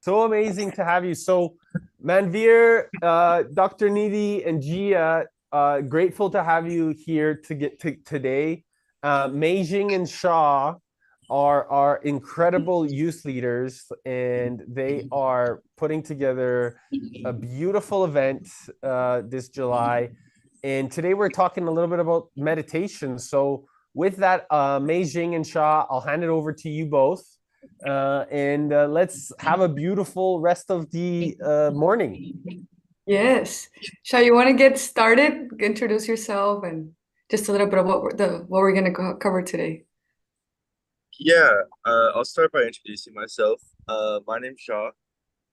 So amazing to have you. So, Manveer, Dr. Nidhi, and Gia, grateful to have you here to get to today. Meijing and Shaw are incredible youth leaders, and they are putting together a beautiful event this July. And today we're talking a little bit about meditation. So, with that, Meijing and Shaw, I'll hand it over to you both and let's have a beautiful rest of the morning. Yes. Shah, you want to get started? Introduce yourself and just a little bit of what we're gonna cover today. Yeah, I'll start by introducing myself. My name's Shaw.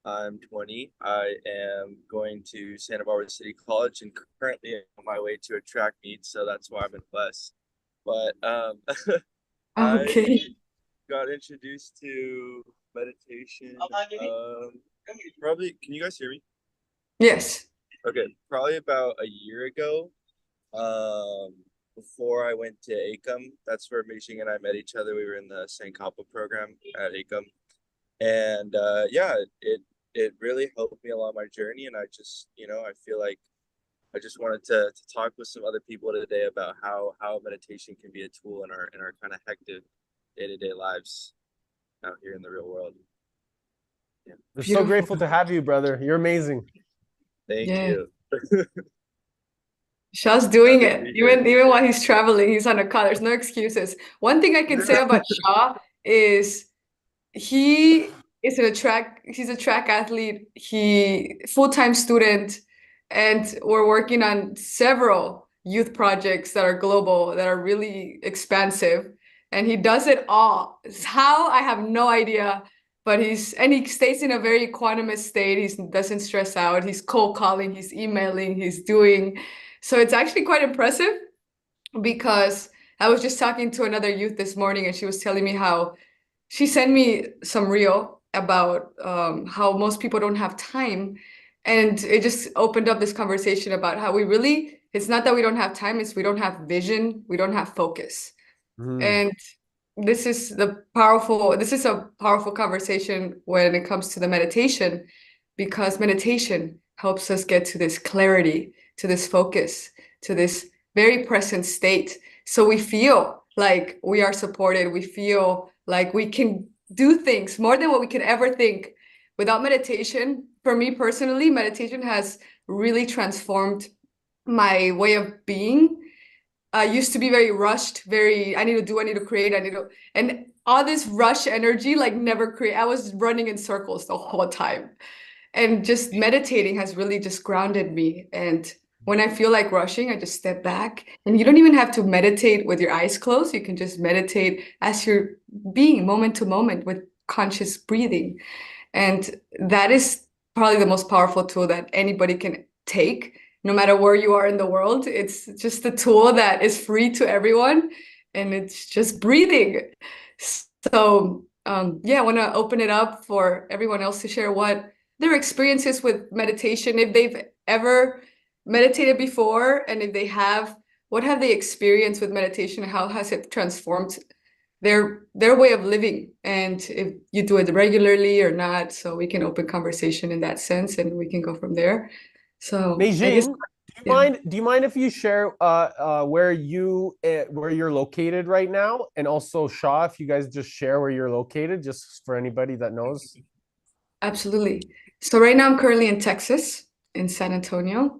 I'm 20. I am going to Santa Barbara City College and currently on my way to a track meet, so that's why I'm in West. But I Okay. got introduced to meditation. Probably, can you guys hear me? Yes. Okay, probably about a year ago. Um, Before I went to ACUM, that's where Meixing and I met each other. We were in the Sankapa program at ACUM. And yeah, it really helped me along my journey. And I just, I feel like I just wanted to talk with some other people today about how meditation can be a tool in our kind of hectic day-to-day lives out here in the real world. Yeah. We're so Beautiful. grateful to have you, brother. You're amazing. Thank Yeah. you. Shah's doing Happy to it. be here. Even while he's traveling, he's on a car. There's no excuses. One thing I can say about Shah is he he's a track athlete, he full-time student, and we're working on several youth projects that are global, that are really expansive, and he does it all. How, I have no idea, but he stays in a very equanimous state. He doesn't stress out. He's cold calling, he's emailing, he's doing. So it's actually quite impressive because I was just talking to another youth this morning and she was telling me how she sent me some reel about how most people don't have time. And it just opened up this conversation about how it's not that we don't have time, it's we don't have vision, we don't have focus. Mm. And this is a powerful conversation when it comes to the meditation, because meditation helps us get to this clarity, to this focus, to this very present state. So we feel like we are supported. We feel like we can do things more than what we could ever think. Without meditation, for me personally, meditation has really transformed my way of being. I used to be very rushed, very, I need to create, and all this rush energy, like never create. I was running in circles the whole time. And just meditating has really just grounded me. And when I feel like rushing, I just step back. And you don't even have to meditate with your eyes closed. You can just meditate as you're being moment to moment with conscious breathing. And that is probably the most powerful tool that anybody can take, no matter where you are in the world. It's just a tool that is free to everyone, and it's just breathing. So, yeah, I want to open it up for everyone else to share what their experiences with meditation, if they've ever meditated before, and if they have, what have they experienced with meditation? How has it transformed their way of living, and if you do it regularly or not, so we can open conversation in that sense and we can go from there. So I guess, Beijing, yeah, do you mind if you share where you're located right now, and also Shaw, if you guys just share where you're located, just for anybody that knows. absolutely. So right now I'm currently in Texas, in San Antonio,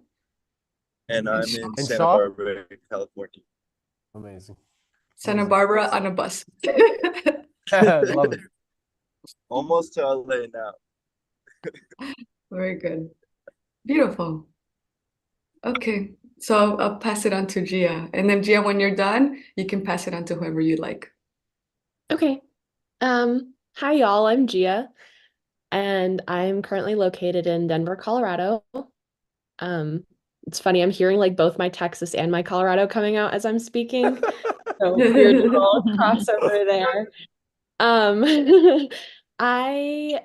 And and I'm in And Santa Shaw, Barbara, California. amazing, Santa amazing, Barbara on a bus. love it. Almost to LA now. Very good. Beautiful. Okay. So I'll pass it on to Gia. And then Gia, when you're done, you can pass it on to whoever you like. Okay. Hi y'all, I'm Gia, and I'm currently located in Denver, Colorado. Um, it's funny, I'm hearing like both my Texas and my Colorado coming out as I'm speaking. So weird little crossover there. Um, I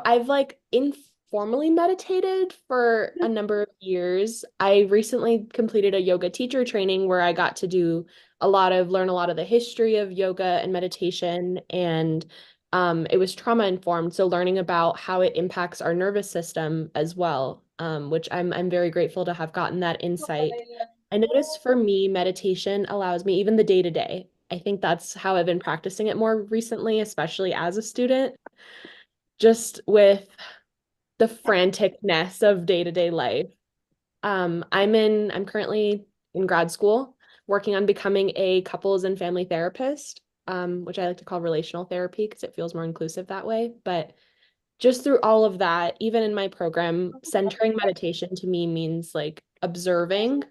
I've like informally meditated for a number of years. I recently completed a yoga teacher training where I got to learn a lot of the history of yoga and meditation, and It was trauma informed, so learning about how it impacts our nervous system as well, which I'm very grateful to have gotten that insight. I noticed for me, meditation allows me even the day to day. I think that's how I've been practicing it more recently, especially as a student, just with the franticness of day to day life. I'm currently in grad school working on becoming a couples and family therapist, which I like to call relational therapy because it feels more inclusive that way. But just through all of that, even in my program, centering meditation to me means like observing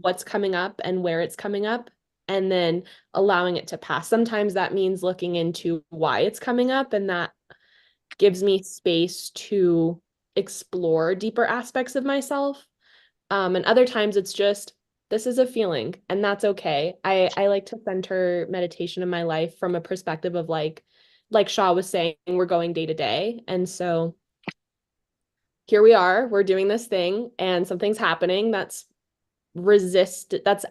what's coming up and where it's coming up, and then allowing it to pass. Sometimes that means looking into why it's coming up, and that gives me space to explore deeper aspects of myself. And other times it's just, this is a feeling, and that's okay. I like to center meditation in my life from a perspective of like Shaw was saying, we're going day to day. And so here we are, we're doing this thing, and something's happening that's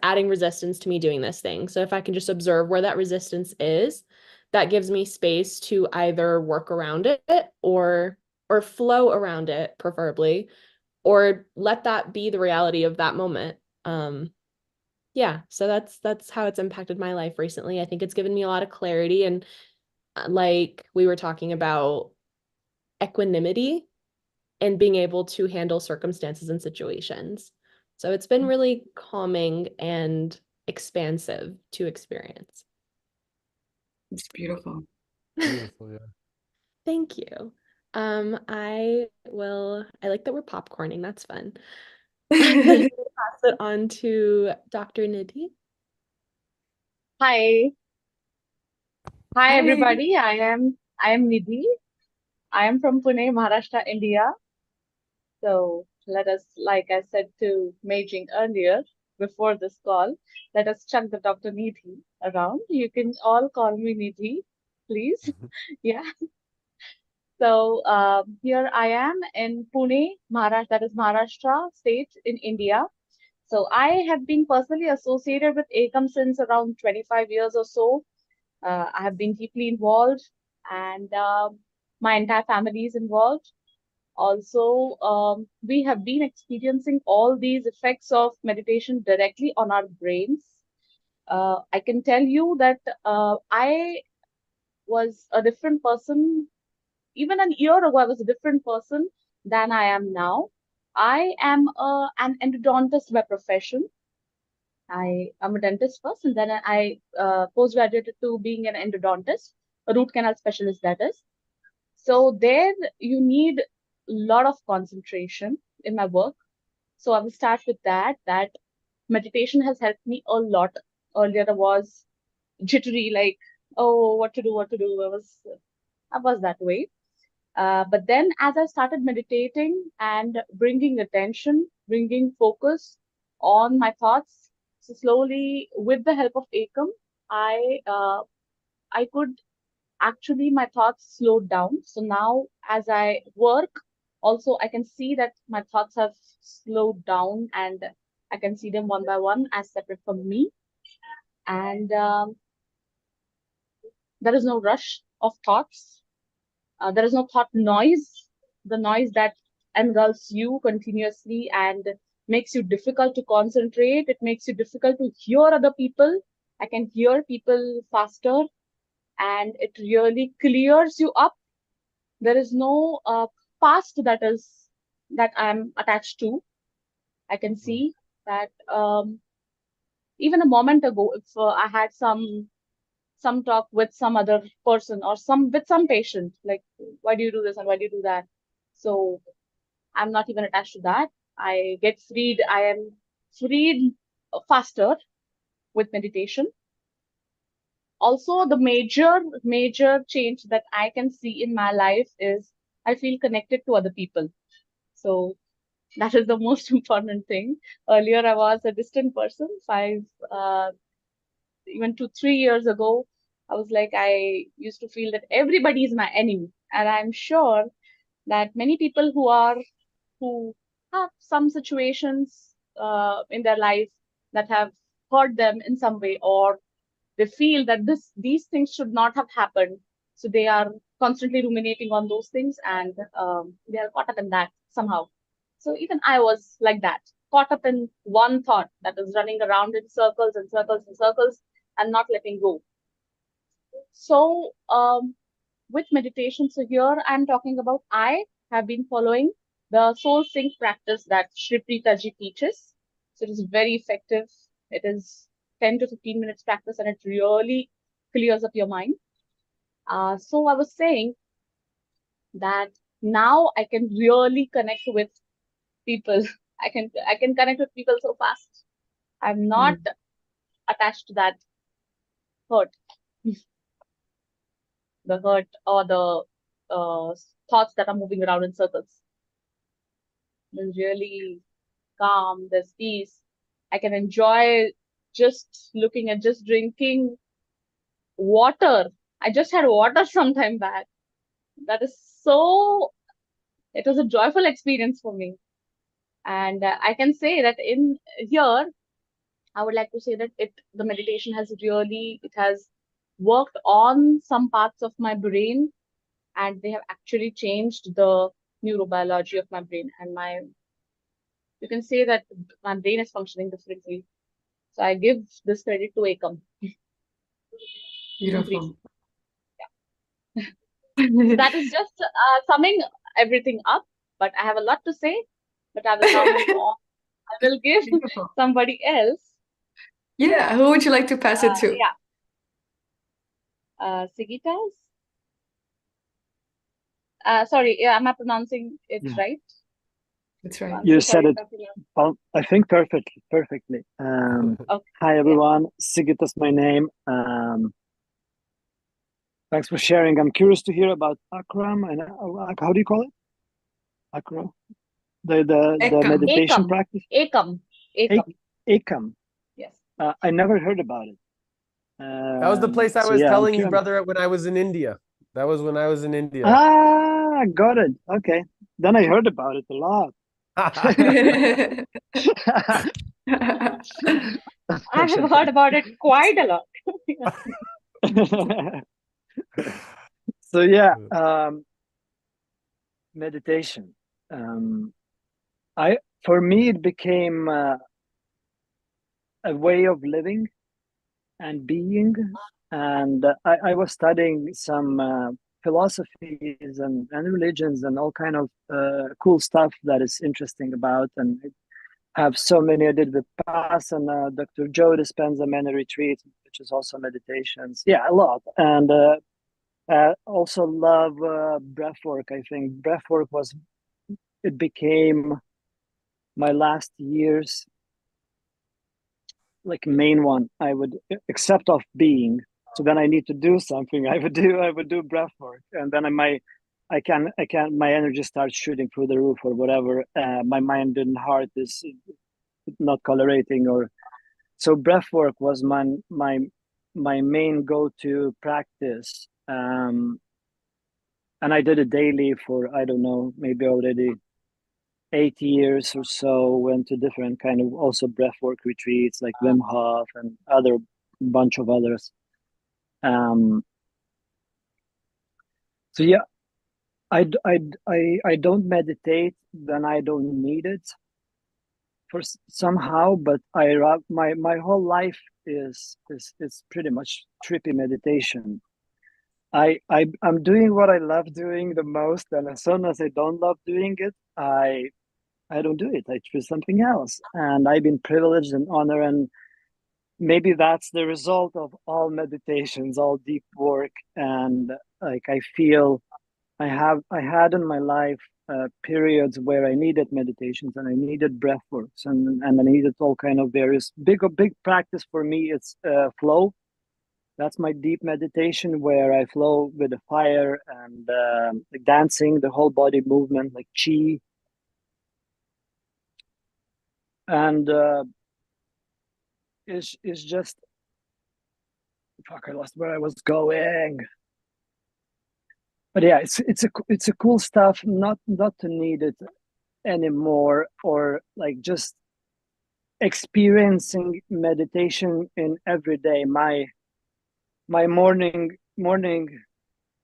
adding resistance to me doing this thing. So if I can just observe where that resistance is, that gives me space to either work around it or flow around it, preferably, or let that be the reality of that moment. Yeah, so that's how it's impacted my life recently. I think it's given me a lot of clarity, and like we were talking about, equanimity and being able to handle circumstances and situations. So it's been really calming and expansive to experience. It's beautiful. Beautiful, yeah. Thank you. I like that we're popcorning. That's fun. Pass it on to Dr. Nidhi. Hi. Hi Hi. everybody. I am Nidhi. I am from Pune, Maharashtra, India. So let us, like I said to Meijing earlier, before this call, let us chuck the Dr. Nidhi around. You can all call me Nidhi, please. Yeah. So here I am in Pune, Maharashtra, that is Maharashtra state in India. So I have been personally associated with ACOM since around 25 years or so. I have been deeply involved, and my entire family is involved. Also, we have been experiencing all these effects of meditation directly on our brains. I can tell you that I was a different person. Even an year ago, I was a different person than I am now. I am an endodontist by profession. I am a dentist first, and then I post-graduated to being an endodontist, a root canal specialist, that is. So there you need a lot of concentration in my work. So I will start with that meditation has helped me a lot. Earlier I was jittery, like, oh, what to do, what to do. I was that way. But then as I started meditating and bringing attention, bringing focus on my thoughts, so slowly with the help of ACOM, I could actually my thoughts slowed down. So now as I work, also I can see that my thoughts have slowed down, and I can see them one by one as separate from me. And there is no rush of thoughts. There is no thought noise, the noise that engulfs you continuously and makes you difficult to concentrate. It makes you difficult to hear other people. I can hear people faster, and it really clears you up. There is no past that I'm attached to. I can see that even a moment ago, if I had some talk with some other person or some patient, like, why do you do this and why do you do that? So I'm not even attached to that. I get freed. I am freed faster with meditation. Also, the major change that I can see in my life is I feel connected to other people. So that is the most important thing. Earlier, I was a distant person. Even 2-3 years ago, I was like, I used to feel that everybody is my enemy. And I'm sure that many people who have some situations in their life that have hurt them in some way, or they feel that these things should not have happened. So they are constantly ruminating on those things, and they are caught up in that somehow. So even I was like that, caught up in one thought that was running around in circles and circles and circles and not letting go. So with meditation, so here I'm talking about, I have been following the soul sync practice that Shri Preeta ji teaches. So it is very effective. It is 10 to 15 minutes practice, and it really clears up your mind. So I was saying that now I can really connect with people. I can connect with people so fast. I'm not attached to that hurt, the hurt or the thoughts that are moving around in circles. There's really calm, there's peace. I can enjoy just looking at, just drinking water. I just had water some time back. That is so, it was a joyful experience for me. And I can say that in here, I would like to say that the meditation has really, it has worked on some parts of my brain, and they have actually changed the neurobiology of my brain, and you can say that my brain is functioning differently. So I give this credit to Ekam. Beautiful. So that is just summing everything up, but I have a lot to say, but I will now move on. I will give Beautiful. somebody else. Yeah, who would you like to pass it to? Sigitas. Sorry, am I pronouncing it Yeah. right? That's right. I'm You so sorry said if it, I pronounced- well, I think perfectly. Okay. Hi everyone, Sigita's my name. Thanks for sharing. I'm curious to hear about Akram and how do you call it? Akram, the Ekam. meditation Ekam. practice. Ekam. Ekam. Yes. I never heard about it. That was the place I So was yeah, I'm telling you, curious. brother, when I was in India. That was when I was in India. Ah, got it. Okay, then I heard about it a lot. I have heard about it quite a lot. So yeah, meditation. For me it became a way of living and being, and I was studying some philosophies and religions and all kind of cool stuff that is interesting about, and I have so many. I did Vipassana, Dr. Joe Dispenza many retreats, which is also meditations. Yeah, a lot. And also love breath work. I think breath work it became my last year's like main one. I would accept of being. So then I need to do something. I would do breath work, and then my energy starts shooting through the roof or whatever. My mind and heart is not tolerating, or so breath work was my main go-to practice. And I did it daily for, I don't know, maybe already 8 years or so. Went to different kind of also breathwork retreats like Wim Hof and other bunch of others. So yeah, I don't meditate, then I don't need it for somehow, but my whole life is pretty much trippy meditation. I'm doing what I love doing the most, and as soon as I don't love doing it, I don't do it. I choose something else. And I've been privileged and honored, and maybe that's the result of all meditations, all deep work. And like I feel I had in my life periods where I needed meditations and I needed breath works, and I needed all kind of various big practice for me. It's flow. That's my deep meditation where I flow with the fire and like dancing, the whole body movement, like chi. And it's just fuck. I lost where I was going. But yeah, it's a cool stuff. Not to need it anymore, or like just experiencing meditation in every day. My morning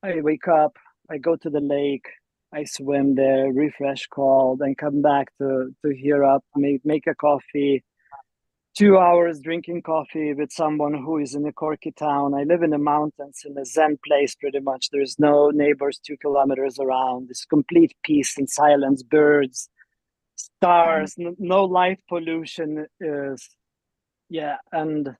I wake up, I go to the lake, I swim there, refresh cold, and come back to here up, make a coffee. 2 hours drinking coffee with someone who is in a Corky town. I live in the mountains in a Zen place pretty much. There's no neighbors 2 kilometers around. It's complete peace and silence, birds, stars, no light pollution is and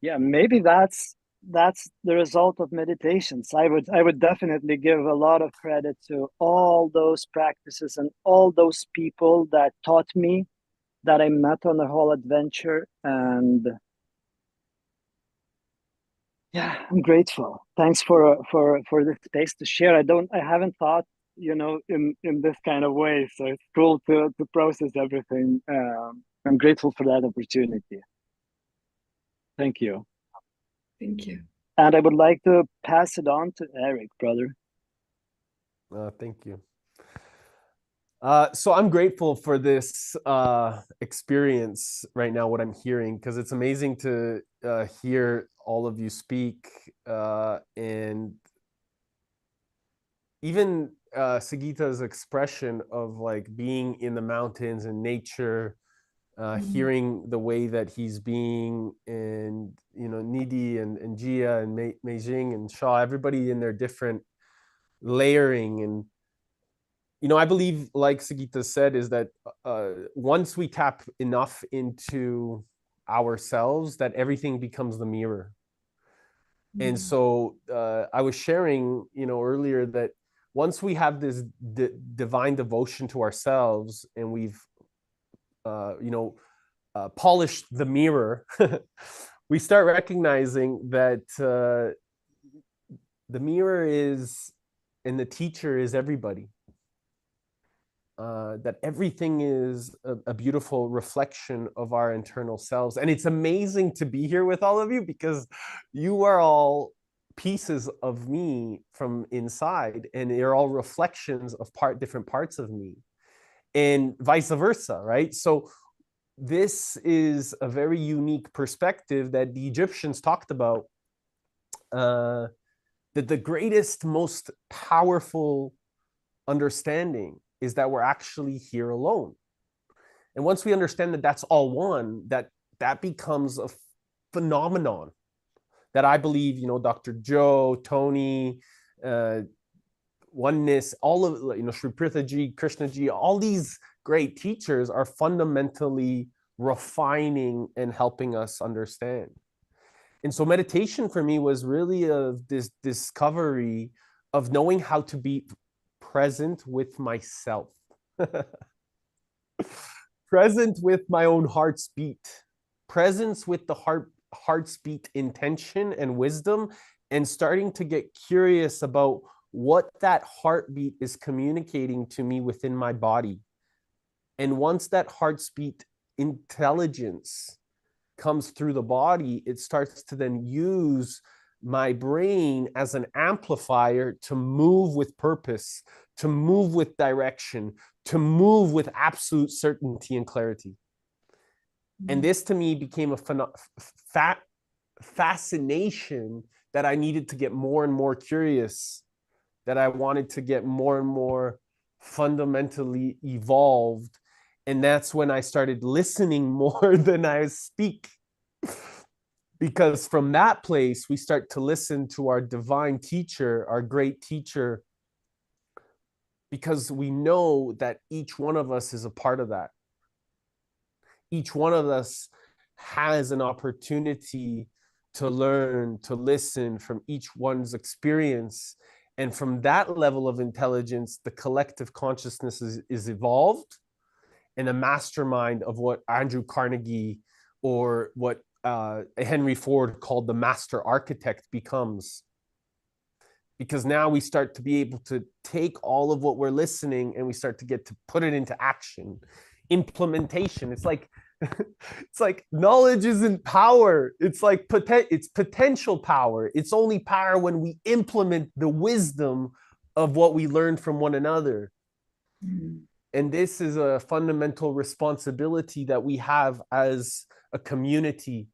maybe that's the result of meditations. I would definitely give a lot of credit to all those practices and all those people that taught me, that I met on the whole adventure. And yeah, I'm grateful. Thanks for the space to share. I haven't thought, in this kind of way, so it's cool to process everything. I'm grateful for that opportunity. Thank you. Thank you. And I would like to pass it on to Eric, brother. Thank you. So I'm grateful for this experience right now, what I'm hearing, because it's amazing to hear all of you speak, and even Sagita's expression of like being in the mountains and nature, hearing the way that he's being, and Nidhi and Jia and Meijing and Shaw, everybody in their different layering. And I believe, like Sagita said, is that once we tap enough into ourselves, that everything becomes the mirror. And so I was sharing, earlier, that once we have this divine devotion to ourselves, and we've, polished the mirror, we start recognizing that the mirror is, and the teacher is everybody. That everything is a beautiful reflection of our internal selves. And it's amazing to be here with all of you, because you are all pieces of me from inside, and you're all reflections of different parts of me, and vice versa, right? So this is a very unique perspective that the Egyptians talked about, that the greatest, most powerful understanding is that we're actually here alone. And once we understand that that's all one, that becomes a phenomenon that I believe, Dr. Joe, Tony, Oneness, all of, Sri Prithaji, Krishnaji, all these great teachers are fundamentally refining and helping us understand. And so meditation for me was really this discovery of knowing how to be present with myself, present with my own heart's beat, presence with the heart's beat intention and wisdom, and starting to get curious about what that heartbeat is communicating to me within my body. And once that heart's beat intelligence comes through the body, it starts to then use my brain as an amplifier to move with purpose, to move with direction, to move with absolute certainty and clarity. And this to me became a fascination that I needed to get more and more curious, that I wanted to get more and more fundamentally evolved. And that's when I started listening more than I speak. Because from that place, we start to listen to our divine teacher, our great teacher, because we know that each one of us is a part of that. Each one of us has an opportunity to learn, to listen from each one's experience. And from that level of intelligence, the collective consciousness is evolved, and a mastermind of what Andrew Carnegie or what Henry Ford called the master architect becomes. Because now we start to be able to take all of what we're listening, and we start to get to put it into action, implementation. It's like knowledge isn't power. It's like it's potential power. It's only power when we implement the wisdom of what we learned from one another. And this is a fundamental responsibility that we have as a community.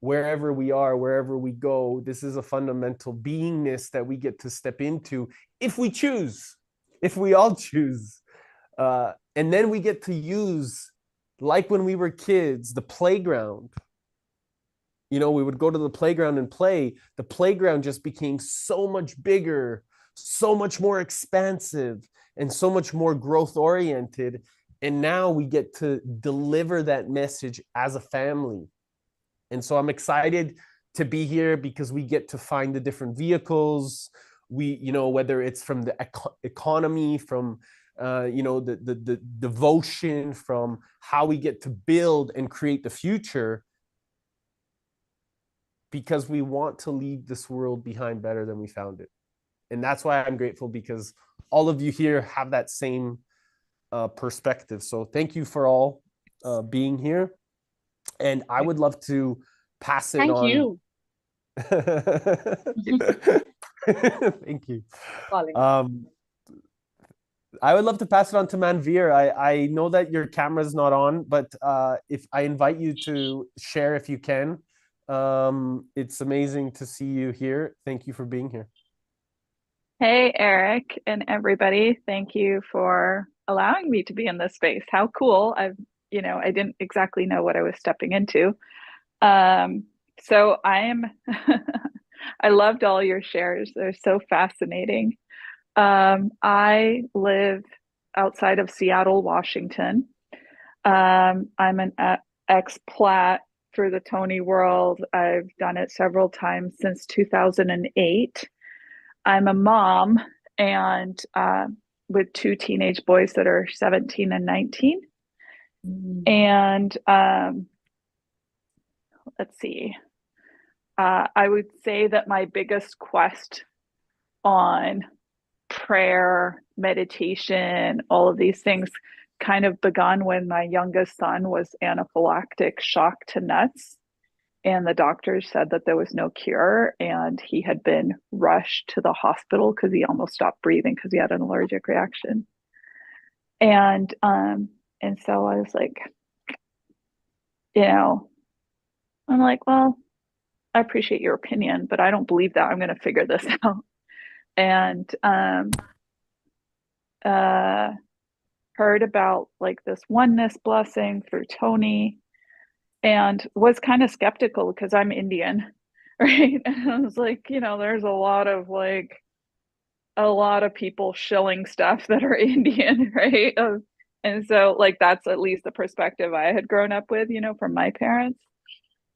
wherever we are, wherever we go. This is a fundamental beingness that we get to step into if we choose, if we all choose. And then we get to use, like when we were kids, the playground. You know, we would go to the playground and play. The playground just became so much bigger, so much more expansive, and so much more growth oriented. And now we get to deliver that message as a family. And so I'm excited to be here because we get to find the different vehicles. We, you know, whether it's from the economy, from you know, the devotion, from how we get to build and create the future, because we want to leave this world behind better than we found it. And that's why I'm grateful, because all of you here have that same perspective. So thank you for all being here. And I would love to pass it Thank on. you. Thank you. Calling. I would love to pass it on to Manveer. I know that your camera's not on, but if I invite you to share if you can. It's amazing to see you here. Thank you for being here. Hey, Eric and everybody. Thank you for allowing me to be in this space. How cool. I didn't exactly know what I was stepping into. So I loved all your shares. They're so fascinating. I live outside of Seattle, Washington. I'm an expat for the Tony world. I've done it several times since 2008. I'm a mom and with two teenage boys that are 17 and 19. And let's see. I would say that my biggest quest on prayer, meditation, all of these things kind of begun when my youngest son was anaphylactic shock to nuts. And the doctors said that there was no cure. And he had been rushed to the hospital because he almost stopped breathing because he had an allergic reaction. And so I was like, I'm like, well, I appreciate your opinion, but I don't believe that. I'm going to figure this out. And heard about like this oneness blessing through Tony, and was kind of skeptical because I'm Indian, right? And I was like, there's a lot of people shilling stuff that are Indian, right? And so like that's at least the perspective I had grown up with, from my parents.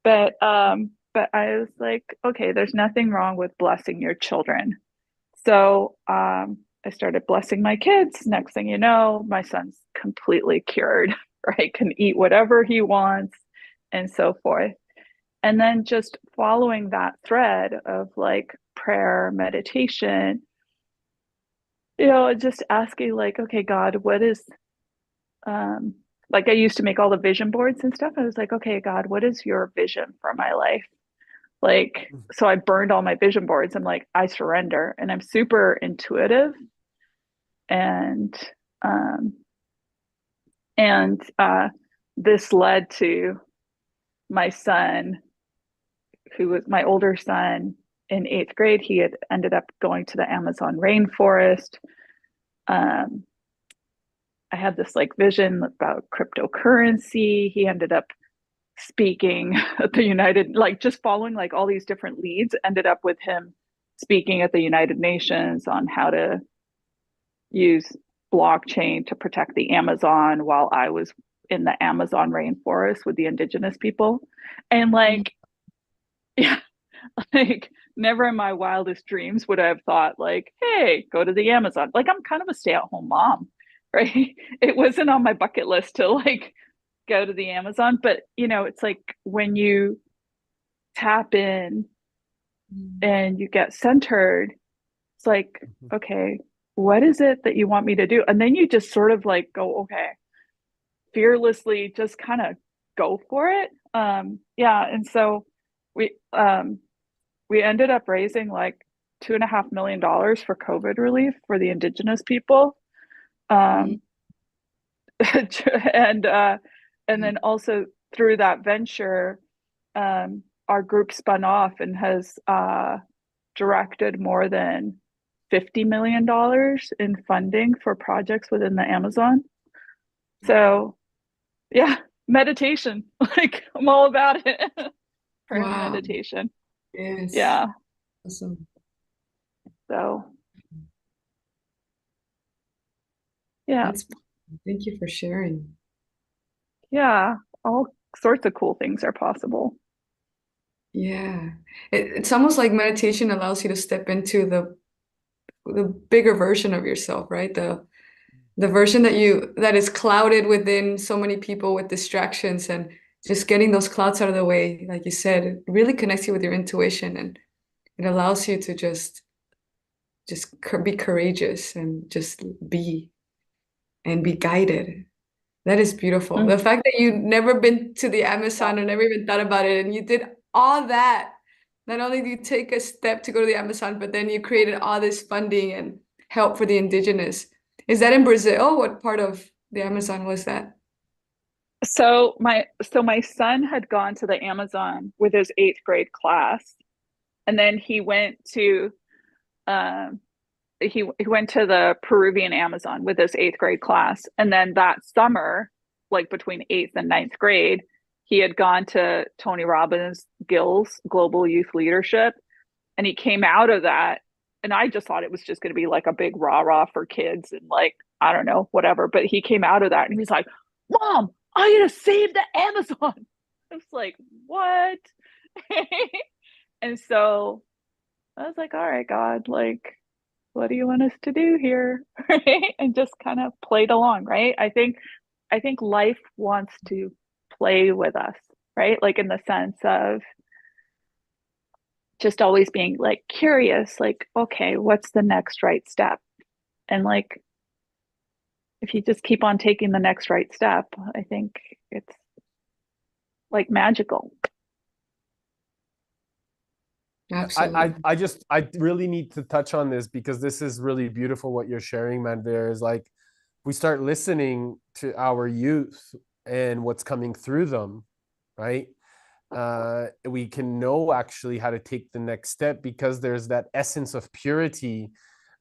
But I was like, okay, there's nothing wrong with blessing your children. So I started blessing my kids. Next thing you know, my son's completely cured, right? Can eat whatever he wants and so forth. And then just following that thread of like prayer, meditation, just asking like, okay, God, what is, like I used to make all the vision boards and stuff. I was like, okay, God, what is your vision for my life? Like, so I burned all my vision boards. I'm like, I surrender. And I'm super intuitive. And this led to my son, who was my older son in 8th grade. He had ended up going to the Amazon rainforest. I had this like vision about cryptocurrency. He ended up speaking at the just following like all these different leads, ended up with him speaking at the United Nations on how to use blockchain to protect the Amazon while I was in the Amazon rainforest with the indigenous people. And like, yeah, like never in my wildest dreams would I have thought like, hey, go to the Amazon. Like I'm kind of a stay-at-home mom, right? It wasn't on my bucket list to like go to the Amazon, but it's like when you tap in and you get centered, it's like, okay, what is it that you want me to do? And then you just sort of like go, okay, fearlessly just kind of go for it. And so we ended up raising like $2.5 million for COVID relief for the indigenous people. And then also through that venture, our group spun off and has directed more than $50 million in funding for projects within the Amazon. So yeah, meditation. Like I'm all about it. Prayer and Wow. meditation. Yes. Yeah. Awesome. So yeah. Thank you for sharing. Yeah. All sorts of cool things are possible. Yeah. It's almost like meditation allows you to step into the bigger version of yourself, right? The version that is clouded within so many people with distractions, and just getting those clouds out of the way, like you said, it really connects you with your intuition, and it allows you to just be courageous and just be and be guided. That is beautiful. Mm. The fact that you never been to the Amazon or never even thought about it, and you did all that. Not only do you take a step to go to the Amazon, but then you created all this funding and help for the indigenous. Is that in Brazil? What part of the Amazon was that? So my son had gone to the Amazon with his 8th grade class, and then he went to he went to the Peruvian Amazon with his 8th grade class, and then that summer, like between 8th and 9th grade, he had gone to Tony Robbins Gill's Global Youth Leadership, and he came out of that, and I just thought it was just going to be like a big rah-rah for kids and like I don't know, whatever, but he came out of that and he was like, "Mom, I'm gonna save the Amazon." I was like, "What?" And so I was like, "All right, God, like, what do you want us to do here?" Right? And just kind of played along, right? I think life wants to play with us, right? Like in the sense of just always being like curious, like, okay, what's the next right step? And like if you just keep on taking the next right step, I think it's like magical. Absolutely. I really need to touch on this because this is really beautiful what you're sharing, man. There's like we start listening to our youth and what's coming through them, right? We can know actually how to take the next step because there's that essence of purity,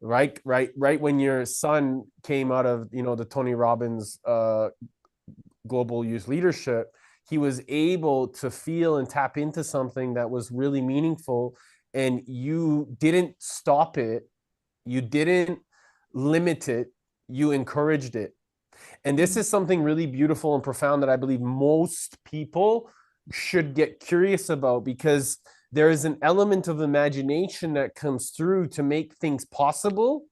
right? Right when your son came out of the Tony Robbins global youth leadership, he was able to feel and tap into something that was really meaningful, and you didn't stop it, you didn't limit it, you encouraged it. And this is something really beautiful and profound that I believe most people should get curious about, because there is an element of imagination that comes through to make things possible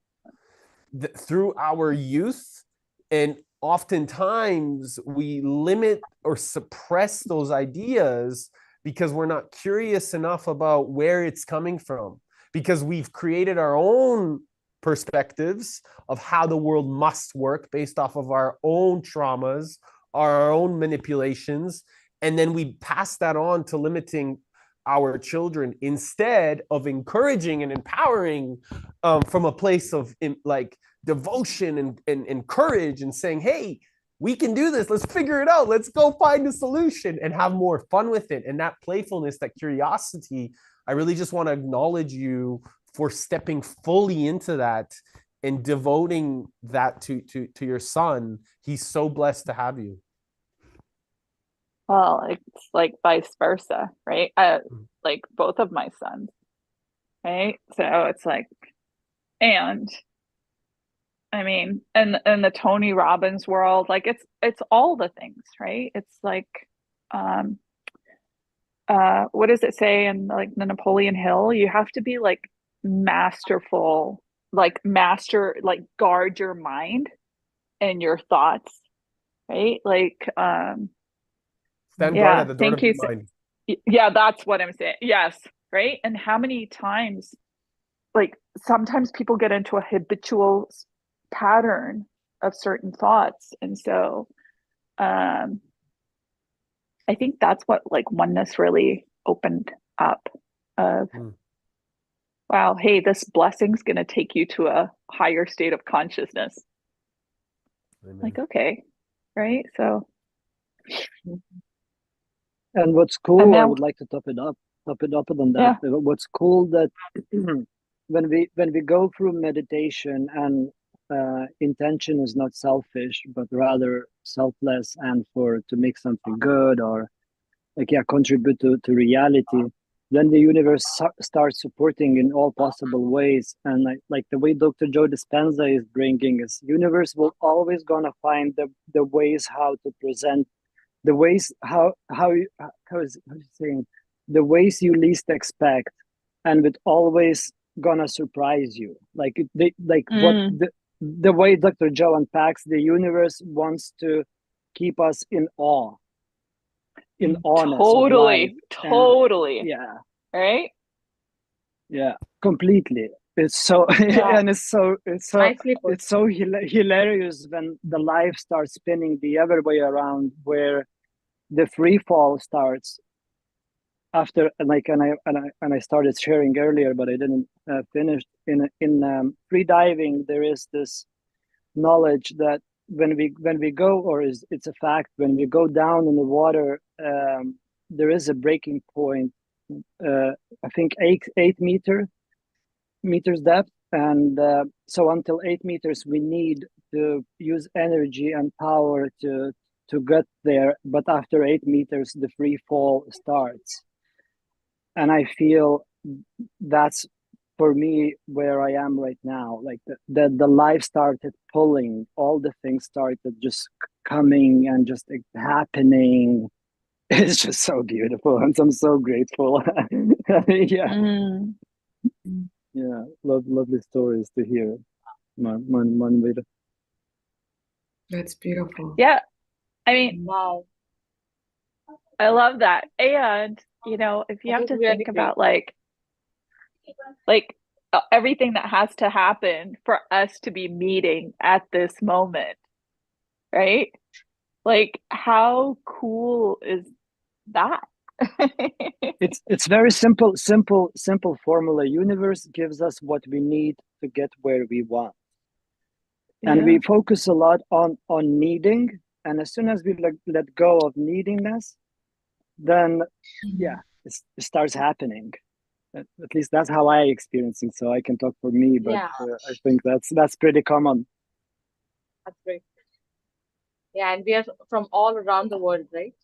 through our youth. And oftentimes we limit or suppress those ideas because we're not curious enough about where it's coming from, because we've created our own perspectives of how the world must work based off of our own traumas, our own manipulations, and then we pass that on to limiting our children instead of encouraging and empowering from a place of like devotion and courage, and saying, hey, we can do this, let's figure it out, let's go find a solution and have more fun with it. And that playfulness, that curiosity, I really just want to acknowledge you for stepping fully into that and devoting that to your son. He's so blessed to have you. Well, it's like vice versa, right? Like both of my sons, right? So it's like, and I mean, and the Tony Robbins world, like it's all the things, right? It's like, what does it say in like the Napoleon Hill? You have to be like masterful, like guard your mind and your thoughts, right? Like, Stand guard yeah, at the door thank of you. your mind. Yeah, that's what I'm saying. Yes, right. And how many times, like sometimes people get into a habitual pattern of certain thoughts, and so I think that's what like oneness really opened up. Of wow, hey, this blessing's going to take you to a higher state of consciousness. Amen. Like, okay, right? So And what's And cool, I now, would like to top it up on yeah. that. What's cool that when we go through meditation and intention is not selfish, but rather selfless and to make something good or contribute to reality, then the universe starts supporting in all possible ways. And like the way Dr. Joe Dispenza is bringing is, universe will always gonna find the ways how to present, the ways how is saying, the ways you least expect, and it always gonna surprise you. Like what the way Dr. Joe unpacks, the universe wants to keep us in awe, in awness of life. Totally. And yeah, Right? yeah, completely. It's so Yeah. and it's so Nicely put. it's so hilarious when the life starts spinning the other way around, where the free fall starts after, like, and I started sharing earlier, but I didn't finish. In free diving, there is this knowledge that when we go, or it's a fact, when we go down in the water, there is a breaking point. I think 8 meters depth, and so until 8 meters, we need to use energy and power to get there. But after 8 meters, the free fall starts, and I feel that's, for me, where I am right now. Like the life started pulling, all the things started just coming and just happening. It's just so beautiful, and I'm so grateful. Yeah, yeah, lovely stories to hear. Man, That's beautiful. Yeah. I mean, Wow. I love that. And, if you That have was to really think great. about everything that has to happen for us to be meeting at this moment, right? Like, how cool is that? it's very simple formula. Universe gives us what we need to get where we want, and Yeah. we focus a lot on needing. And as soon as we let go of needingness, then yeah, it starts happening. At least that's how I experiencing. So I can talk for me, but Yeah, I think that's pretty common. that's great. Yeah, and we are from all around the world, right?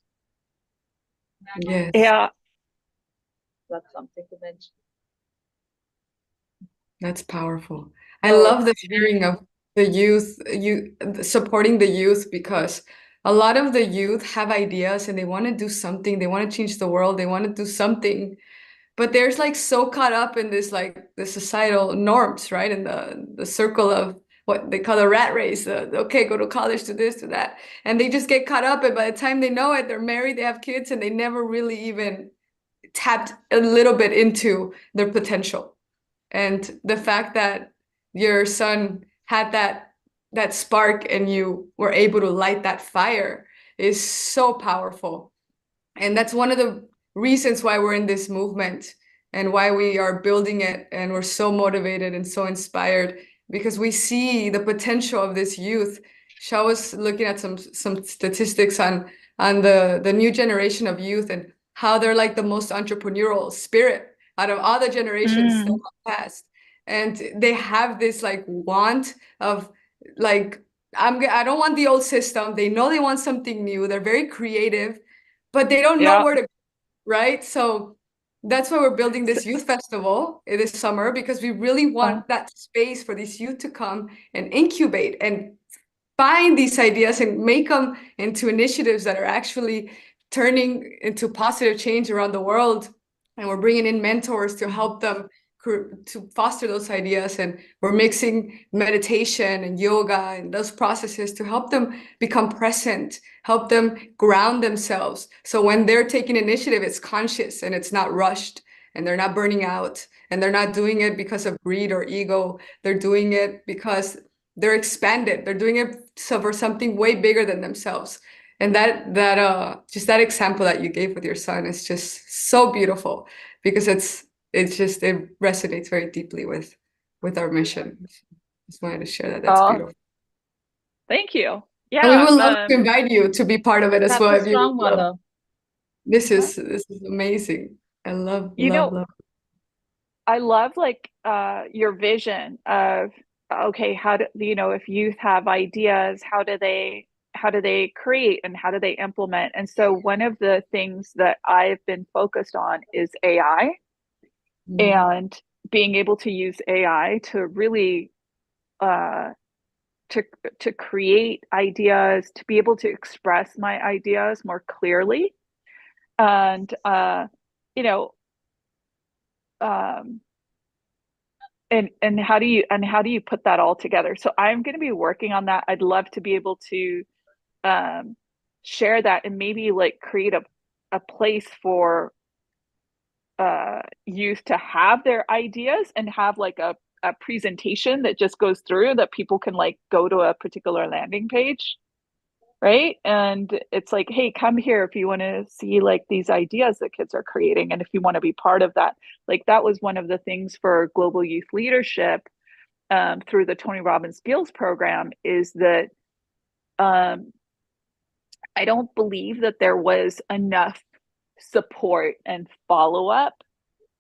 Yes. Yeah. That's something to mention. That's powerful. I So love the sharing of the youth, supporting the youth, because a lot of the youth have ideas and they want to do something. They want to change the world. They want to do something, but there's like so caught up in this, like the societal norms, right? In the circle of what they call the rat race. Okay, go to college, do this, do that, and they just get caught up. And by the time they know it, they're married, they have kids, and they never really even tapped a little bit into their potential. And the fact that your son had that spark and you were able to light that fire is so powerful. And that's one of the reasons why we're in this movement and why we are building it, and we're so motivated and so inspired, because we see the potential of this youth. Shao was looking at some statistics on the new generation of youth and how they're like the most entrepreneurial spirit out of all the generations that have passed. And they have this like want of like, I don't want the old system. They know they want something new. They're very creative, but they don't know Yeah. where to go, right? So that's why we're building this youth festival this summer, because we really want that space for these youth to come and incubate and find these ideas and make them into initiatives that are actually turning into positive change around the world. And we're bringing in mentors to help them to foster those ideas, and we're mixing meditation and yoga and those processes to help them become present, help them ground themselves, so when they're taking initiative, it's conscious and it's not rushed, and they're not burning out, and they're not doing it because of greed or ego. They're doing it because they're expanded. They're doing it for something way bigger than themselves. And that just that example that you gave with your son is just so beautiful, because it resonates very deeply with our mission. Just wanted to share that. That's beautiful. Thank you. And we Yeah. would love to invite you to be part of it as that's well a if you strong would love. mother. This is amazing. I love, You love, know, love. I love like your vision of okay, how do you know if youth have ideas, how do they create and how do they implement? And so one of the things that I've been focused on is AI Mm. and being able to use AI to really uh, to create ideas, to be able to express my ideas more clearly, and you know, um, and how do you put that all together? So I'm going to be working on that. I'd love to be able to um, share that and maybe like create a place for youth to have their ideas and have like a presentation that just goes through that people can like go to a particular landing page, right? And it's like, hey, come here if you want to see like these ideas that kids are creating and if you want to be part of that. Like that was one of the things for global youth leadership through the Tony Robbins Skills program is that um, I don't believe that there was enough support and follow up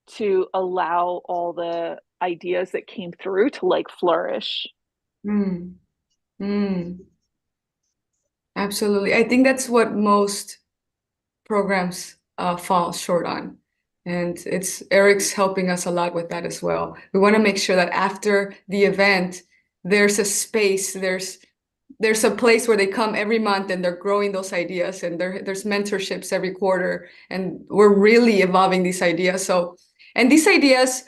to allow all the ideas that came through to like flourish. Mm. Mm. Absolutely. I think that's what most programs fall short on. And it's Eric's helping us a lot with that as well. We want to make sure that after the event, there's a space, there's a place where they come every month and they're growing those ideas and there's mentorships every quarter and we're really evolving these ideas. So, and these ideas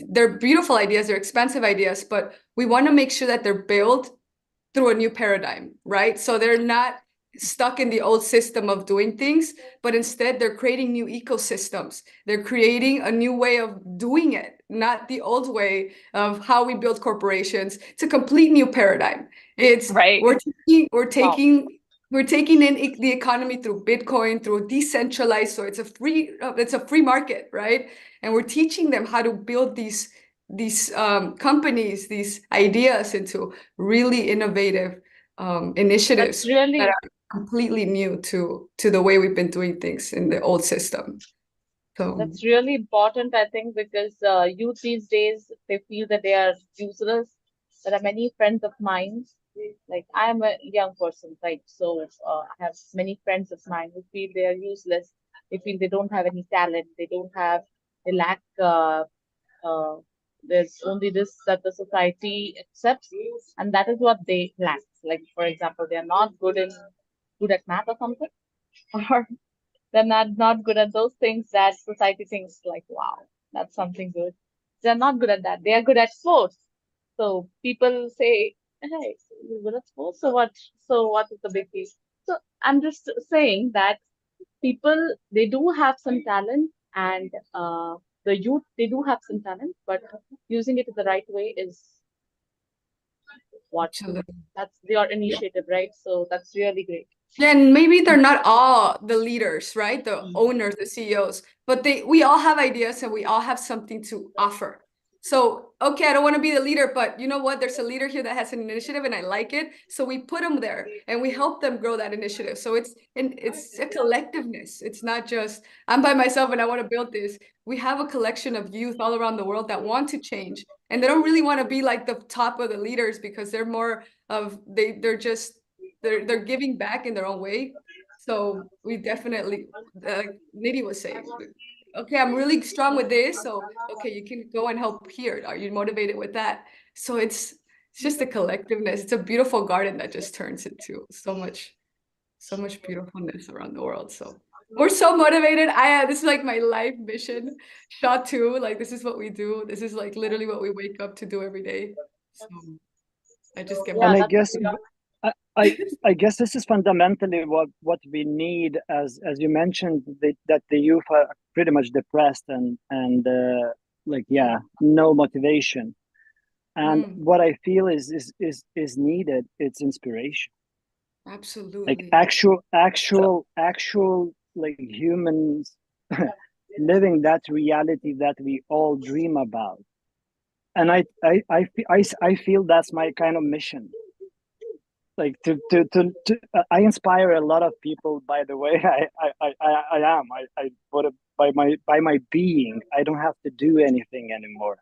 they're beautiful ideas, they're expensive ideas, but we want to make sure that they're built through a new paradigm, right? So they're not stuck in the old system of doing things, but instead they're creating new ecosystems. They're creating a new way of doing it, not the old way of how we build corporations. It's a complete new paradigm. It's Right. we're taking in the economy through Bitcoin, through decentralized. So it's a free market, right? And we're teaching them how to build these companies, these ideas into really innovative initiatives That's really that are completely new to the way we've been doing things in the old system. So That's really important, I think, because youth these days, they feel that they are useless. There are many friends of mine, like I'm a young person, right? So I have many friends of mine who feel they are useless. They feel they don't have any talent. They lack, uh, there's only this that the society accepts, and that is what they lack. Like, for example, they are not good at math or something, or they're not good at those things that society thinks like, wow, that's something good. They're not good at that. They are good at sports. So people say, hey, you're good at sports, so what? So what is the big deal? So I'm just saying that people, they do have some talent, and the youth, they do have some talent, but using it in the right way is what, absolutely. that's your initiative, right? So that's really great. And maybe they're not all the leaders, right? The owners, the CEOs, but we all have ideas and we all have something to offer. So, okay, I don't want to be the leader, but you know what? There's a leader here that has an initiative and I like it. So we put them there and we help them grow that initiative. So it's a collectiveness. It's not just I'm by myself and I want to build this. We have a collection of youth all around the world that want to change. And they don't really want to be like the top of the leaders because they're more of they're giving back in their own way. So we definitely, like Nidhi was saying, okay, I'm really strong with this. So, okay, you can go and help here. Are you motivated with that? So it's just a collectiveness. It's a beautiful garden that just turns into so much beautifulness around the world. So we're so motivated. This is like my life mission. Shot two, like this is what we do. This is like literally what we wake up to do every day. So I just get Yeah, And I that's guess I guess this is fundamentally what we need, as you mentioned, that the youth are pretty much depressed and like no motivation. And what I feel is needed. It's inspiration, like absolutely. actual like humans living that reality that we all dream about. And I feel that's my kind of mission. like to I inspire a lot of people, by the way. I what by my being, I don't have to do anything anymore.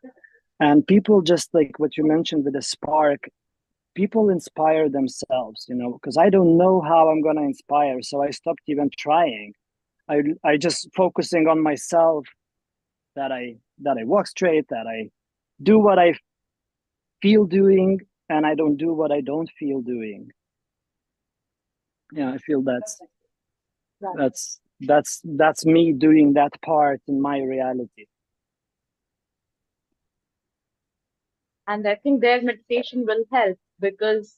And people, just like what you mentioned with the spark, people inspire themselves, because I don't know how I'm going to inspire, so I stopped even trying. I just focusing on myself, that I walk straight, that I do what I feel doing, and I don't do what I don't feel doing. I feel that's me doing that part in my reality. And I think their meditation will help because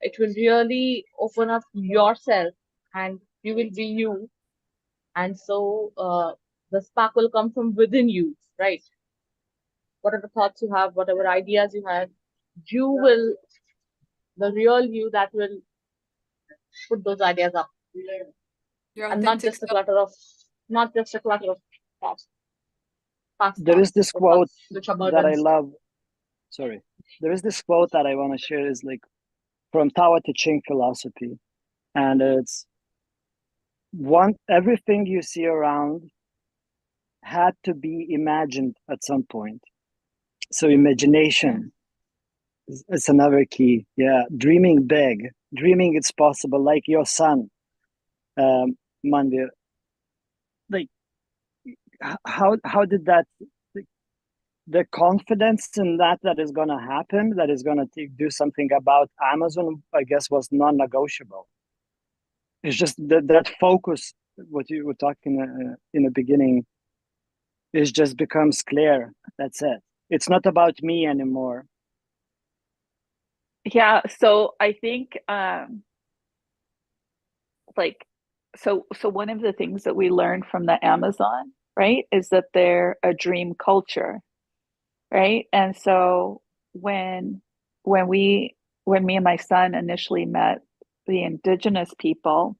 it will really open up yourself and you will be you. And so the spark will come from within you, right? Whatever thoughts you have, whatever ideas you have, you will, the real you that will put those ideas up. Your And not authentic just a self. clutter of, not just a clutter of thoughts, past There is thoughts, this or quote thoughts which are that I burdens. love. Sorry. There is this quote that I want to share, is like from Tao Te Ching philosophy. And it's everything you see around had to be imagined at some point. So imagination is another key. Yeah. Dreaming big, dreaming it's possible, like your son, Mandir. Like how did that, the confidence in that is going to happen, that is going to do something about Amazon, I guess, was non-negotiable. It's just that focus, what you were talking in the beginning, it just becomes clear. That's it. It's not about me anymore. Yeah, so I think like so one of the things that we learned from the Amazon, right, is that they're a dream culture, right? And so when when we when me and my son initially met the indigenous people,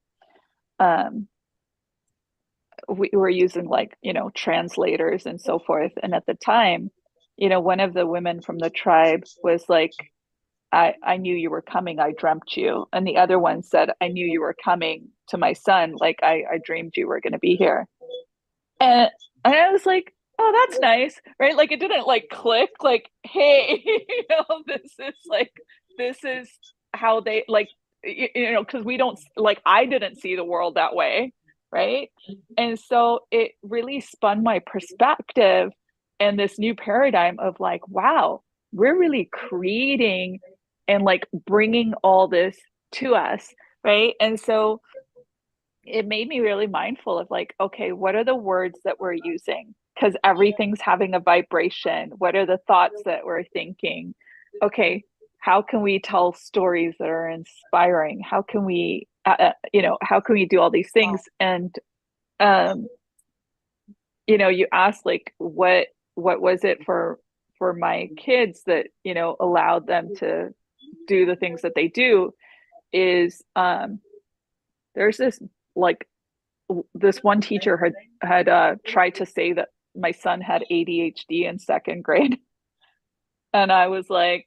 um, we were using like, translators and so forth. And at the time, one of the women from the tribe was like, I knew you were coming. I dreamt you. And the other one said, I knew you were coming to my son. Like I dreamed you were going to be here. And I was like, oh, that's nice. Right. Like it didn't like click like, hey, this is how they like, because we don't like, I didn't see the world that way. Right. And so it really spun my perspective and this new paradigm of like, wow, we're really creating and like bringing all this to us. Right. And so it made me really mindful of like, okay, what are the words that we're using? Because everything's having a vibration. What are the thoughts that we're thinking? Okay, how can we tell stories that are inspiring? How can we, how can we do all these things? And, you asked like, what was it for my kids that, allowed them to do the things that they do? Is there's this one teacher had tried to say that my son had ADHD in second grade. And I was like,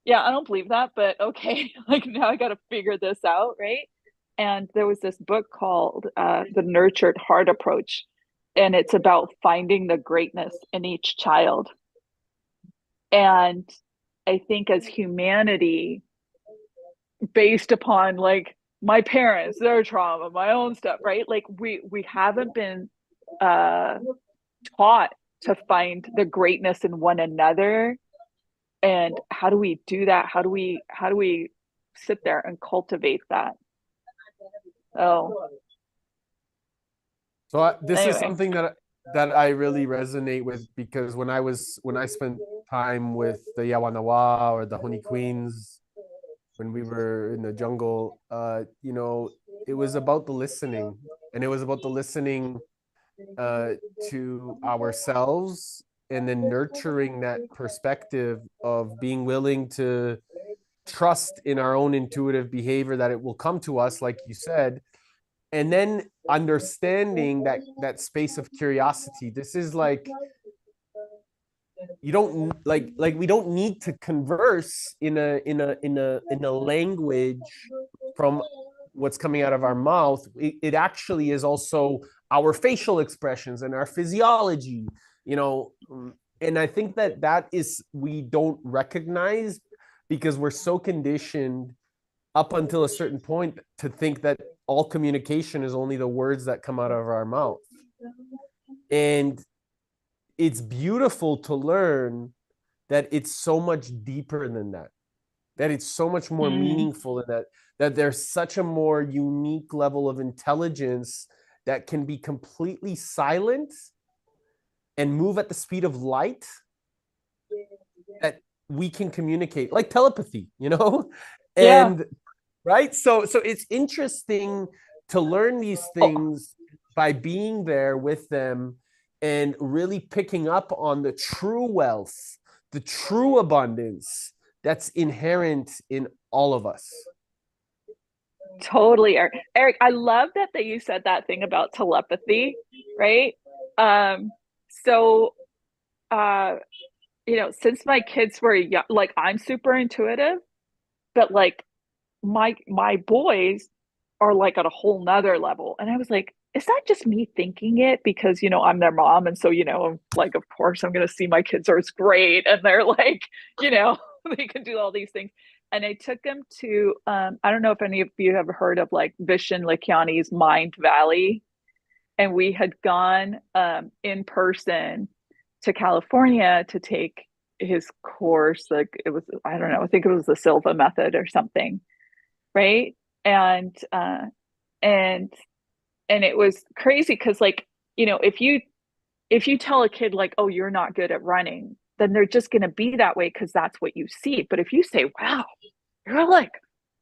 yeah, I don't believe that, but okay, like now I got to figure this out, right? And there was this book called The Nurtured Heart Approach, and it's about finding the greatness in each child. And I think as humanity, based upon like my parents, their trauma, my own stuff, right? Like we haven't been taught to find the greatness in one another. And how do we do that? How do we sit there and cultivate that? Oh, So this is anyway. something that I really resonate with, because when I spent time with the Yawanawa or the Honey Queens, when we were in the jungle, it was about the listening, and it was about the listening to ourselves, and then nurturing that perspective of being willing to trust in our own intuitive behavior, that it will come to us, like you said, and then understanding that space of curiosity. This is like you don't like we don't need to converse in a language from what's coming out of our mouth. It actually is also our facial expressions and our physiology, you know. And I think that is we don't recognize because we're so conditioned up until a certain point to think that all communication is only the words that come out of our mouth. And it's beautiful to learn that it's so much deeper than that, that it's so much more meaningful than that, that there's such a more unique level of intelligence that can be completely silent and move at the speed of light, that we can communicate like telepathy, you know? And right. So it's interesting to learn these things by being there with them and really picking up on the true wealth, the true abundance that's inherent in all of us. Totally, Eric. Eric, I love that you said that thing about telepathy, right? So you know, since my kids were young, like I'm super intuitive, but like my boys are like at a whole nother level. And I was like, is that just me thinking it? Because, you know, I'm their mom. And so, you know, I'm like, of course, I'm going to see my kids are great. And they're like, you know, they can do all these things. And I took them to, I don't know if any of you have heard of like Vishen Lakhiani's Mind Valley. And we had gone in person to California to take his course. Like it was, I don't know, I think it was the Silva method or something. Right. And and it was crazy because like, you know, if you tell a kid like, oh, you're not good at running, then they're just going to be that way because that's what you see. But if you say, wow, you're like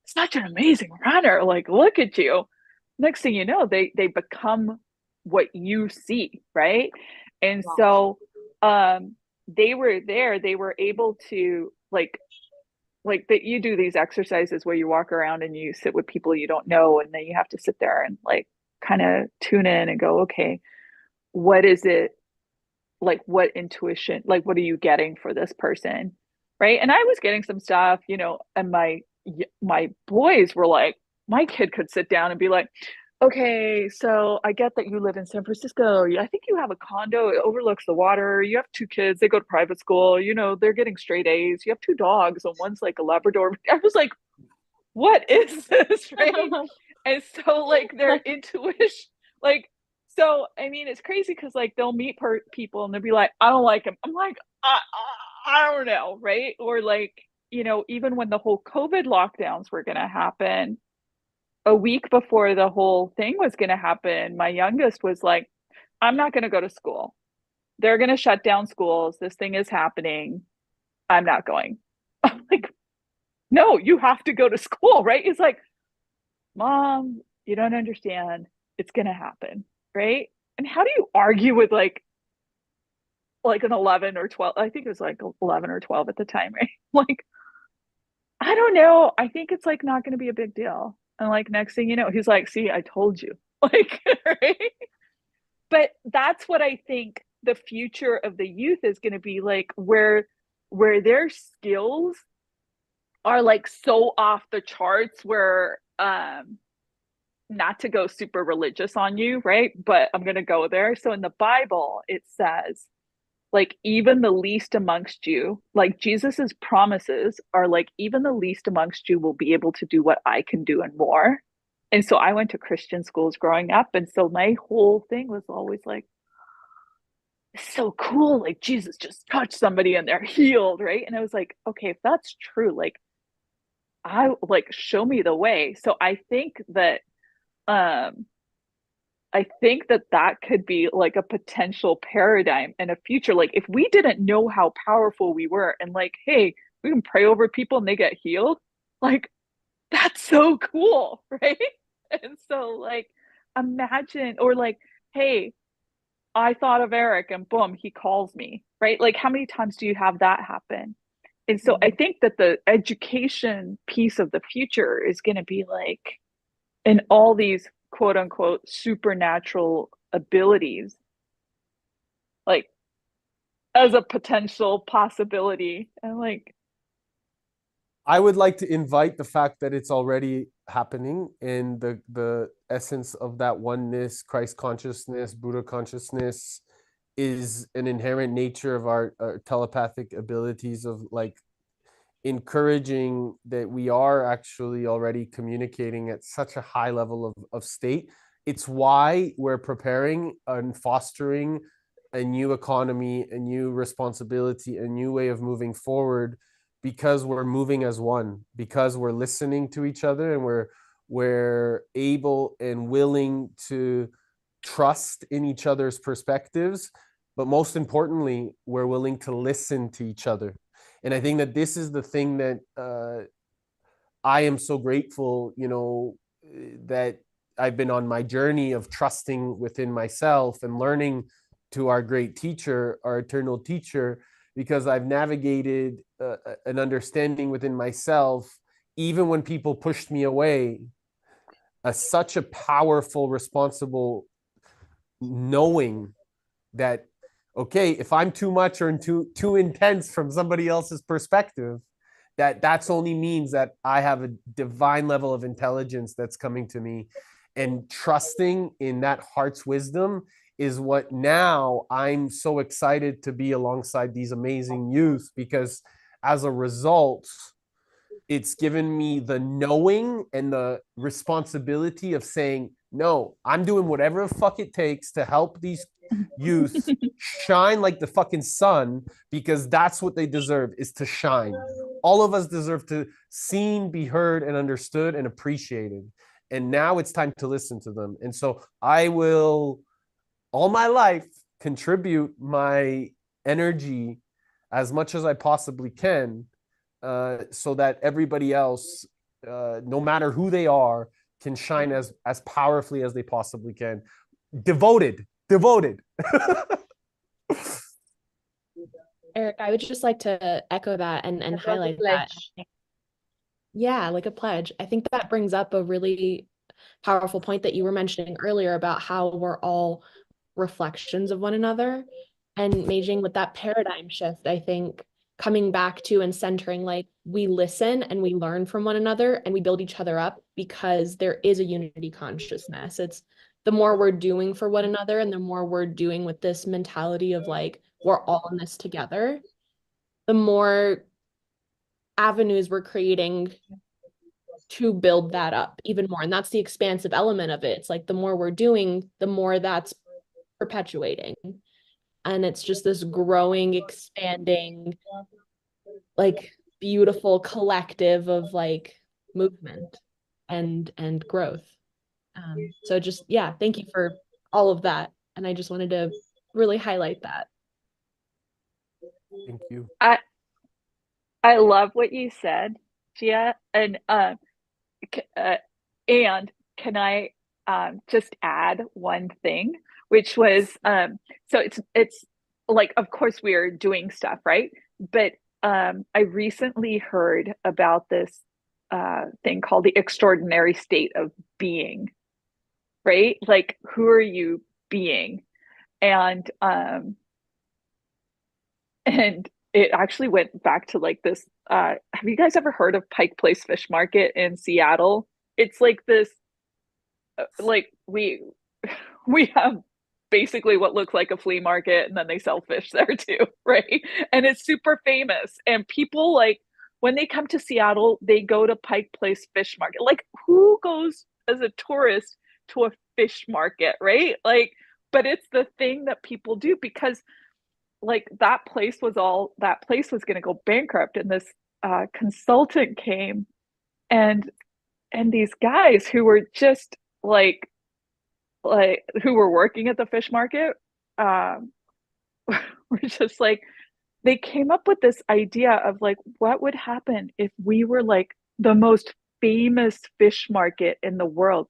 such an amazing runner, like look at you, next thing you know, they become what you see, right? And so they were there, they were able to like that you do these exercises where you walk around and you sit with people you don't know, and then you have to sit there and like kind of tune in and go, okay, what is it, like what intuition, like what are you getting for this person, right? And I was getting some stuff, you know, and my boys were like, my kid could sit down and be like, okay, so I get that you live in San Francisco. I think you have a condo. It overlooks the water. You have two kids. They go to private school. You know, they're getting straight A's. You have two dogs, and one's like a Labrador. I was like, what is this, right? And so, like, their intuition, like, so, I mean, it's crazy because, like, they'll meet people and they'll be like, I don't like him. I'm like, I don't know, right? Or, like, you know, even when the whole COVID lockdowns were going to happen, a week before the whole thing was going to happen, my youngest was like, I'm not going to go to school. They're going to shut down schools. This thing is happening. I'm not going. I'm like, no, you have to go to school, right? He's like, Mom, you don't understand. It's going to happen, right? And how do you argue with like an 11 or 12? I think it was like 11 or 12 at the time, right? Like, I don't know. I think it's like not going to be a big deal. And like next thing you know, he's like, see, I told you. Like, right? But that's what I think the future of the youth is going to be like, where their skills are like so off the charts, where not to go super religious on you, right? But I'm going to go there. So in the Bible, it says, like, even the least amongst you, like Jesus's promises are like, even the least amongst you will be able to do what I can do and more. And so I went to Christian schools growing up. And so my whole thing was always like, it's so cool. Like Jesus just touched somebody and they're healed, right? And I was like, okay, if that's true, like, I like show me the way. So I think that that could be like a potential paradigm in a future. Like if we didn't know how powerful we were and like, hey, we can pray over people and they get healed, like that's so cool, right? And so like imagine, or like, hey, I thought of Eric and boom, he calls me, right? Like how many times do you have that happen? And so I think that the education piece of the future is going to be like, in all these quote unquote supernatural abilities, like as a potential possibility. And like, I would like to invite the fact that it's already happening, and the essence of that oneness, Christ consciousness, Buddha consciousness, is an inherent nature of our telepathic abilities, of like encouraging that we are actually already communicating at such a high level of state. It's why we're preparing and fostering a new economy, a new responsibility, a new way of moving forward, because we're moving as one, because we're listening to each other, and we're able and willing to trust in each other's perspectives, but most importantly, we're willing to listen to each other. And I think that this is the thing that I am so grateful, that I've been on my journey of trusting within myself and learning to our great teacher, our eternal teacher, because I've navigated an understanding within myself, even when people pushed me away, such a powerful, responsible knowing that, okay, if I'm too much or too intense from somebody else's perspective, that's only means that I have a divine level of intelligence that's coming to me, and trusting in that heart's wisdom is what now I'm so excited to be alongside these amazing youth, because as a result, it's given me the knowing and the responsibility of saying, no, I'm doing whatever the fuck it takes to help these youth shine like the fucking sun, because that's what they deserve, is to shine. All of us deserve to seen, be heard, and understood and appreciated. And now it's time to listen to them. And so I will, all my life, contribute my energy as much as I possibly can, so that everybody else, no matter who they are, can shine as powerfully as they possibly can. Devoted. Eric, I would just like to echo that and That was a highlight that. pledge. Yeah, like a pledge. I think that brings up a really powerful point that you were mentioning earlier about how we're all reflections of one another. And Meijing, with that paradigm shift, I think coming back to and centering, like, we listen and we learn from one another and we build each other up, because there is a unity consciousness. It's the more we're doing for one another and the more we're doing with this mentality of like, we're all in this together, the more avenues we're creating to build that up even more. And that's the expansive element of it. It's like the more we're doing, the more that's perpetuating. And it's just this growing, expanding, like, beautiful collective of like movement and growth. So just, yeah, thank you for all of that. And I just wanted to really highlight that. Thank you. I love what you said, Gia, and can I just add one thing, which was so it's like, of course we are doing stuff, right? But I recently heard about this thing called the extraordinary state of being, right? Like, who are you being? And it actually went back to like this. Have you guys ever heard of Pike Place Fish Market in Seattle? It's like this, like we have basically what looks like a flea market, and then they sell fish there too, right? And it's super famous. And people, like, when they come to Seattle, they go to Pike Place Fish Market. Like, who goes as a tourist to a fish market, right? Like, but it's the thing that people do, because like that place was going to go bankrupt, and this consultant came, and these guys who were just like who were working at the fish market were just like, they came up with this idea of like, what would happen if we were like the most famous fish market in the world?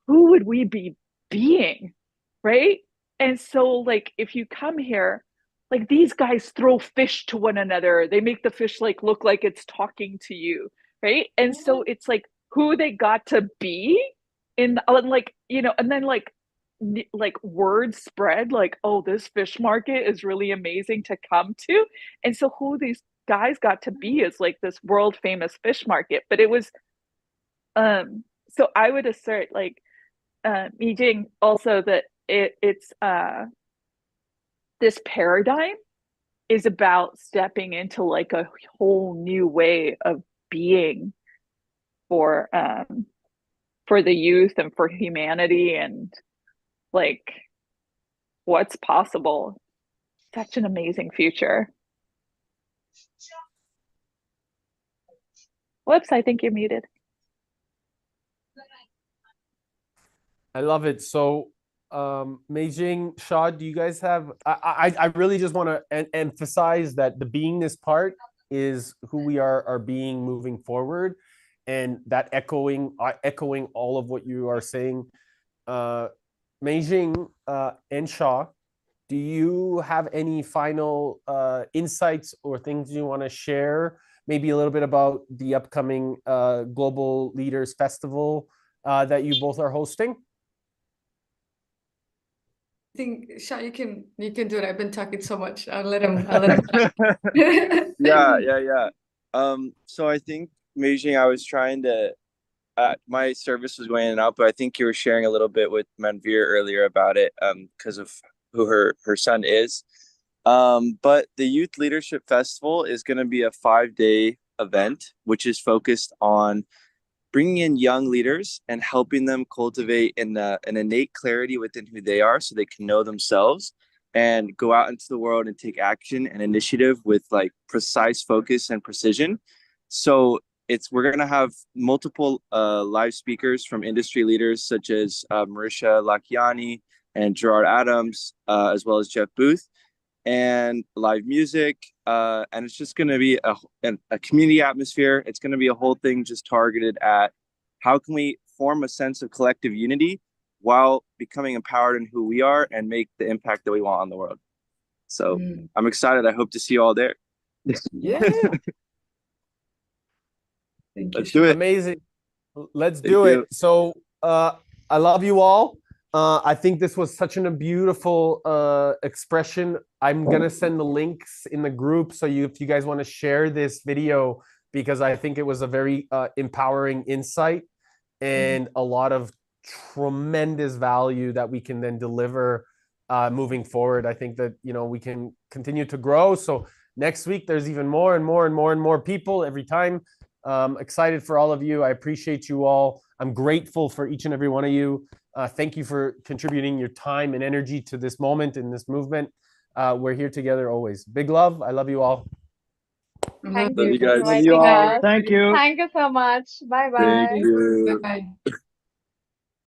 Who would we be being, right? And so like, if you come here, like, these guys throw fish to one another, they make the fish like look like it's talking to you, right? And so it's like who they got to be in, like, and then like like word spread like, oh, this fish market is really amazing to come to. And so who these guys got to be is like this world famous fish market. But it was so I would assert like Mijing also that it's this paradigm is about stepping into like a whole new way of being for the youth and for humanity and like what's possible. Such an amazing future. Whoops, I think you're muted. I love it. So, Meijing, Shaw, do you guys have? I really just want to emphasize that the beingness part is who we are being moving forward, and that echoing all of what you are saying. Meijing and Shaw, do you have any final insights or things you want to share? Maybe a little bit about the upcoming Global Leaders Festival that you both are hosting. I think Sha, you can do it. I've been talking so much. I'll let him. Yeah. So I think Meijing, I was trying to my service was going in and out, but I think you were sharing a little bit with Manveer earlier about it, because of who her son is. But the Youth Leadership Festival is going to be a 5-day event, which is focused on bringing in young leaders and helping them cultivate an innate clarity within who they are so they can know themselves and go out into the world and take action and initiative with like precise focus and precision. So we're going to have multiple live speakers from industry leaders such as Marisha Lakiani and Gerard Adams, as well as Jeff Booth, and live music. And it's just going to be a community atmosphere. It's going to be a whole thing just targeted at how can we form a sense of collective unity while becoming empowered in who we are and make the impact that we want on the world. So I'm excited. I hope to see you all there. Yeah. Let's do it. Amazing. Let's do it. So I love you all. I think this was such a beautiful expression. I'm gonna send the links in the group so if you guys want to share this video, because I think it was a very empowering insight and a lot of tremendous value that we can then deliver moving forward. I think that we can continue to grow. So next week there's even more and more and more and more people every time. Excited for all of you. I appreciate you all. I'm grateful for each and every one of you. Thank you for contributing your time and energy to this moment in this movement. We're here together always. Big love. I love you all. Thank Love you you for guys. Love you inviting all. us. Thank you. Thank you so much. Bye bye. Thank you. Bye.